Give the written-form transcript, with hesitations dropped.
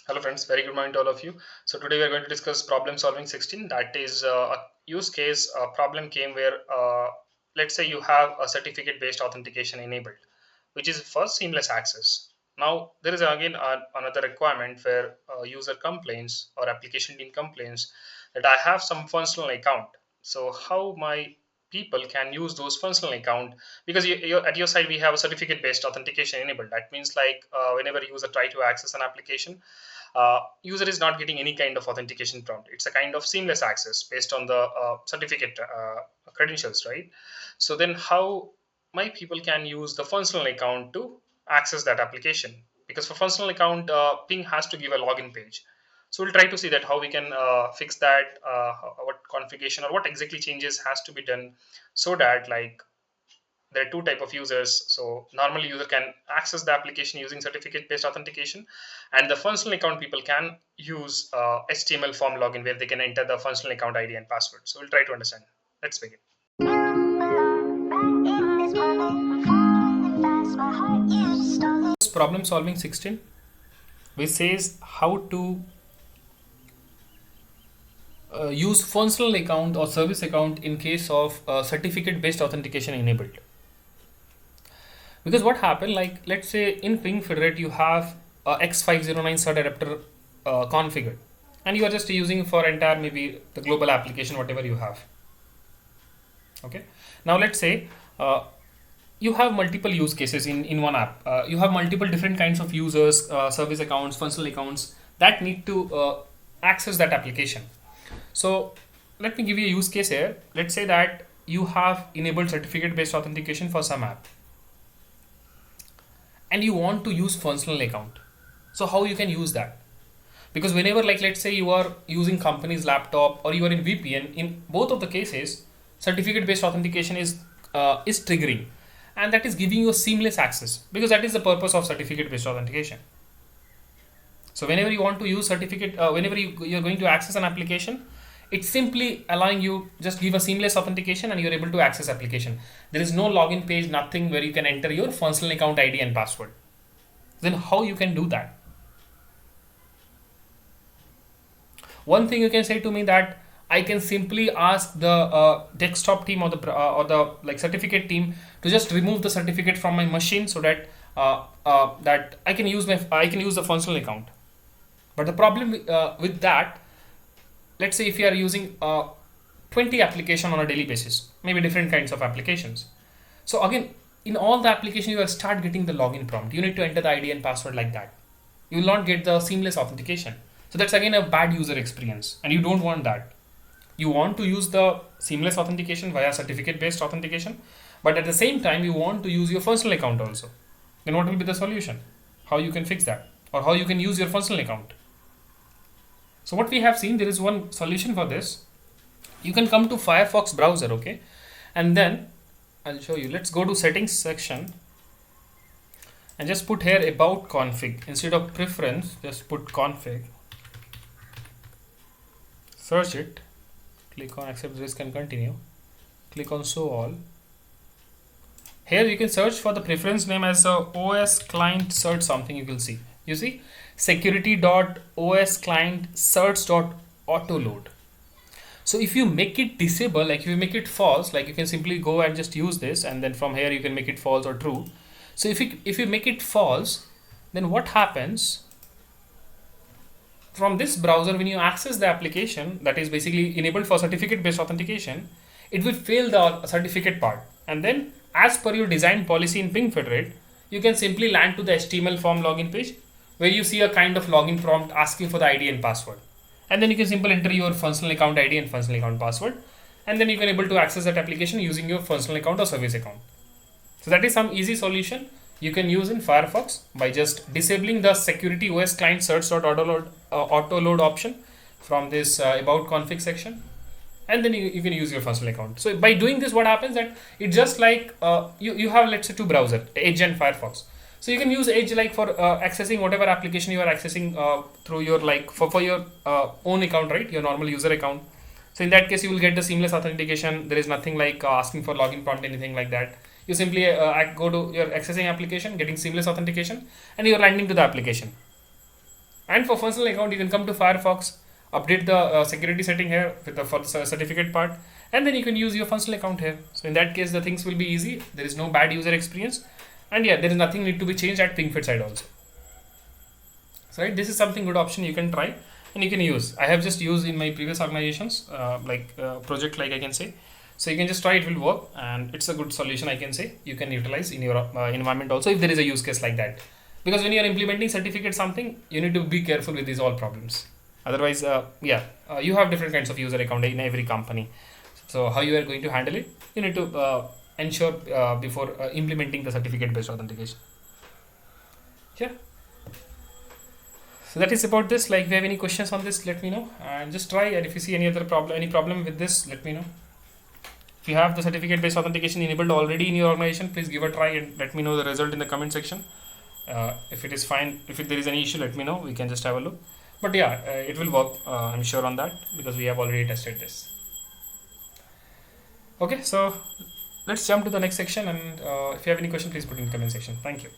Hello friends, very good morning to all of you. So today we are going to discuss problem solving 16. That is a use case problem came where let's say you have a certificate based authentication enabled, which is for seamless access. Now there is again another requirement where user complains or application team complains that I have some functional account. So how my people can use those functional account, because at your side we have a certificate based authentication enabled. That means like whenever user try to access an application, user is not getting any kind of authentication prompt. It's a kind of seamless access based on the certificate credentials, right? So then how my people can use the functional account to access that application? Because for functional account, ping has to give a login page. So we'll try to see that how we can fix that, what configuration or what exactly changes has to be done, so that like there are two type of users. So normally user can access the application using certificate based authentication, and the functional account people can use html form login where they can enter the functional account id and password. So we'll try to understand. Let's begin. Problem solving 16, which says how to use functional account or service account in case of certificate based authentication enabled. Because what happened, like let's say in ping federate you have x509 cert adapter configured, and you are just using for entire maybe the global application whatever you have. Okay, now let's say you have multiple use cases in one app. You have multiple different kinds of users, service accounts, functional accounts that need to access that application. So let me give you a use case here. Let's say that you have enabled certificate based authentication for some app and you want to use functional account. So how you can use that? Because whenever, like let's say you are using company's laptop or you are in VPN, in both of the cases certificate based authentication is triggering, and that is giving you a seamless access, because that is the purpose of certificate based authentication. So whenever you want to use certificate, whenever you're going to access an application, it's simply allowing you just give a seamless authentication and you're able to access application. There is no login page, nothing where you can enter your functional account ID and password. Then how you can do that? One thing you can say to me that I can simply ask the desktop team or the like certificate team to just remove the certificate from my machine so that that I can use the functional account. But the problem with that, let's say if you are using 20 application on a daily basis, maybe different kinds of applications. So again, in all the application, you will start getting the login prompt. You need to enter the ID and password like that. You will not get the seamless authentication. So that's again a bad user experience, and you don't want that. You want to use the seamless authentication via certificate based authentication, but at the same time, you want to use your functional account also. Then what will be the solution? How you can fix that? Or how you can use your functional account? So what we have seen, there is one solution for this. You can come to Firefox browser, okay, and then I'll show you. Let's go to settings section and just put here about config. Instead of preference, just put config. Search it, click on accept risk and continue, click on show all. Here you can search for the preference name as OS client cert something. You will see, security.os client certs.autoload. So if you make it disable, like if you make it false, like you can simply go and just use this, and then from here you can make it false or true. So if you make it false, then what happens? From this browser, when you access the application that is basically enabled for certificate based authentication, it will fail the certificate part, and then as per your design policy in ping federate, you can simply land to the html form login page where you see a kind of login prompt asking for the ID and password, and then you can simply enter your functional account ID and functional account password, and then you can able to access that application using your functional account or service account. So that is some easy solution you can use in Firefox by just disabling the security OS client auto load option from this about config section, and then you can use your functional account. So by doing this, what happens that it just like you have, let's say, two browsers, Edge and Firefox. So you can use Edge like for accessing whatever application you are accessing through your like for your own account, right? Your normal user account. So in that case, you will get the seamless authentication. There is nothing like asking for login prompt, anything like that. You simply go to your accessing application, getting seamless authentication, and you're landing to the application. And for personal account, you can come to Firefox, update the security setting here with the for the certificate part, and then you can use your personal account here. So in that case, the things will be easy. There is no bad user experience, and yeah, there is nothing need to be changed at PingFit side also. So right, this is something good option you can try and you can use. I have just used in my previous organizations, project, like I can say. So you can just try, it will work, and it's a good solution, I can say. You can utilize in your environment also if there is a use case like that. Because when you are implementing certificate something, you need to be careful with these all problems. Otherwise, you have different kinds of user account in every company. So how you are going to handle it, you need to ensure before implementing the certificate based authentication. Yeah. So that is about this. Like, if you have any questions on this, let me know, and just try. And if you see any other problem, any problem with this, let me know. If you have the certificate based authentication enabled already in your organization, please give a try and let me know the result in the comment section. If it is fine, if there is any issue, let me know. We can just have a look. But yeah, it will work. I'm sure on that because we have already tested this. Okay, so let's jump to the next section. And if you have any question, please put in the comment section. Thank you.